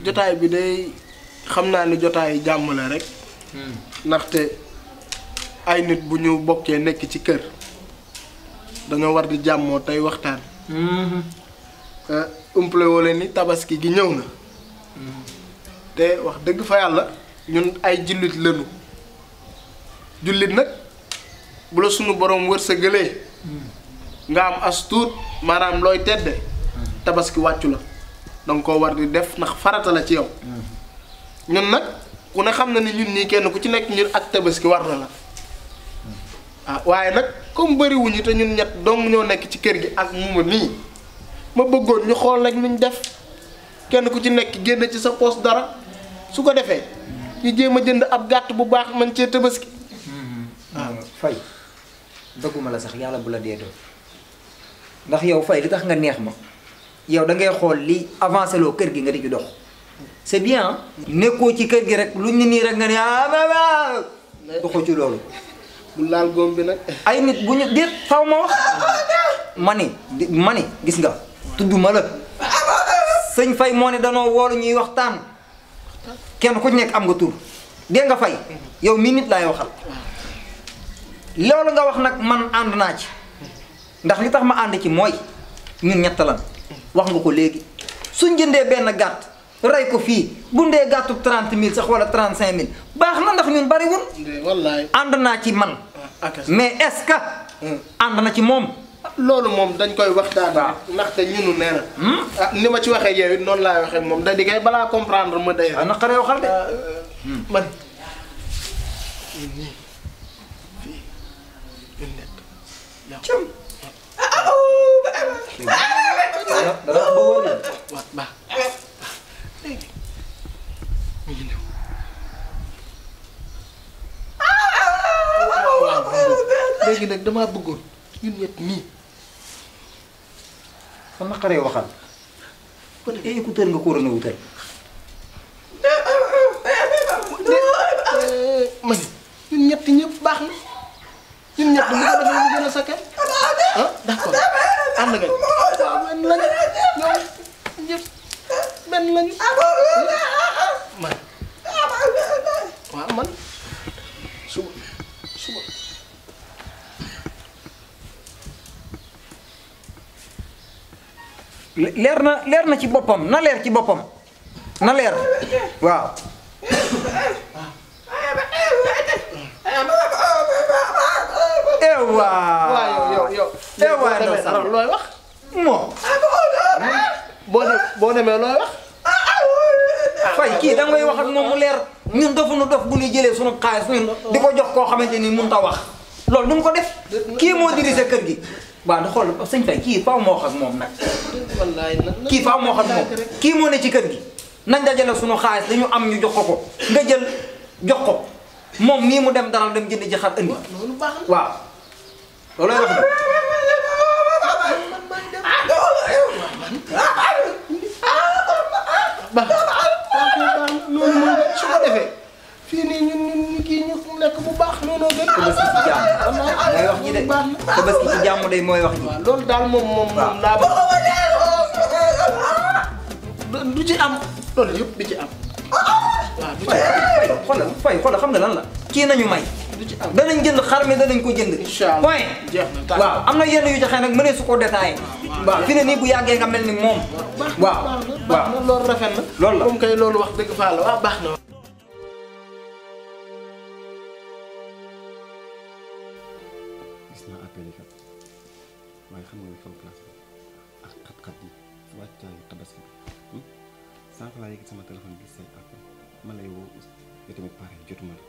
jotaay bi day xam naa ni jotaay jàmm la rek. ndaxte ay nit bu ñu bokkee nekk ci kër dañoo war di jàmmoo tey waxtaan. umple wala ni tabaski gi ñëw na. te wax dëgg fa yàlla ñun ay jullit lañu. jullit nag bu la sunu borom wërsëgalee nga am as tuut maanaam looy tedde tabaski wàccu la danga koo war di def ndax farata la ci yow. ñun nag ku ne xam na ni ñun ñii kenn ku ci nekk ñun ak tabaski war na la waaye nag comme bëriwuñu te ñun ñett dong ñoo nekk ci kër gi ak muma nii ma bëggoon ñu xool rek nuñ def kenn ku ci nekk génn ci sa poos dara su ko defee ñu jéem a jënd ab gàtt bu baax man cee tabaski. Fay dëgguma la sax yàlla bu la dee doon ndax yow Fay li tax nga neex ma yow da ngay xool li avancé loo kër gi nga di ci dox c'est bien. nekkoo ci kër gi rek luñ ni nii rek nga ne doxoo ci loolu. bu laal góom bi nag. ay nit bu ñu déet faw ma wax ma ni gis nga tudduma la sëñ Fay moo ne danoo woolu ñuy waxtaan kenn ku nekk am nga tur dégg nga Fay yow mii nit laay waxal. loolu nga wax nag man ànd naa ci ndax li tax ma ànd ci mooy ñun ñett lan wax nga ko léegi suñ jëndee benn gàtt rey ko fii bu ndee gàttu 30 000 sax wala 35 000 baax na ndax ñun bariwul. wallaay ànd naa ci man. mais est-ce que. ànd na ci moom. loolu moom dañ koy waxtaan. waaw ndaxte ñunu nee na. ni ma ci waxee yow it noonu laay waxee moom da di kay balaa comprendre ma day. waaw naqaree waxal de. man. cëm. dara ba wóor la. waaw baax léegi ñu ngi ñëw. léegi nag damaa bëggoon ñun ñett nii. kon naqaree waxal. kon écouteur nga ko waroon a wutal. ma ne ñun ñett ñëpp baax na. ñun ñett bu ko defee mu gën a sakke d'accord ànd nga waaw benn lañu ñoom ñëpp benn lañu man waaw man suba leer na ci boppam na leer ci boppam na leer waaw. waaw yow looy wax. moo. boo demee looy wax. Fay kii da ngay wax ak moom mu leer ñun dofu nu dof bu ñuy jëlee sunu xaalis ñun di ko jox koo xamante ni mënut a wax loolu duñ ko def kii moo dirigé kër gi. waaw da xool sëñ Fay kii faaw ma wax ak moom nag. kii faaw ma wax ak moom kii moo ne ci kër gi nañ dajale sunu xaalis dañu am ñu jox ko nga jël jox ko moom nii mu dem dara dem jënd ji xar indi. waaw loolooy wax de. loolu moom su ko defee fii nii ñun kii ñu nekk bu baax noonu gën. tabaski ci jàmm mooy wax ji de tabaski ci jàmm day mooy wax ji. waaw loolu daal moom laa bëgg. du ci am loolu yëpp du ci am. waaw du ci am. xoolal xam nga lan la. kii nañu may. du ci am danañ jënd xar mi danañ ko jënd. incha allah point jeex na waaw am na yenn yu joxe nag mënee su ko détaillé. waaw fi ne nii bu yàggee nga mel ni moom. waaw baax na loolu rafet na. loolu la moom kay loolu wax dëgg fa la waaw baax na. gis naa appel yi kat waaye xam nga ni kaw place bi ak xat-xat yi wàccaayu tabaski bi sànq laa yëg sama téléphone gis say appel ma lay woo yow tamit pare jotuma la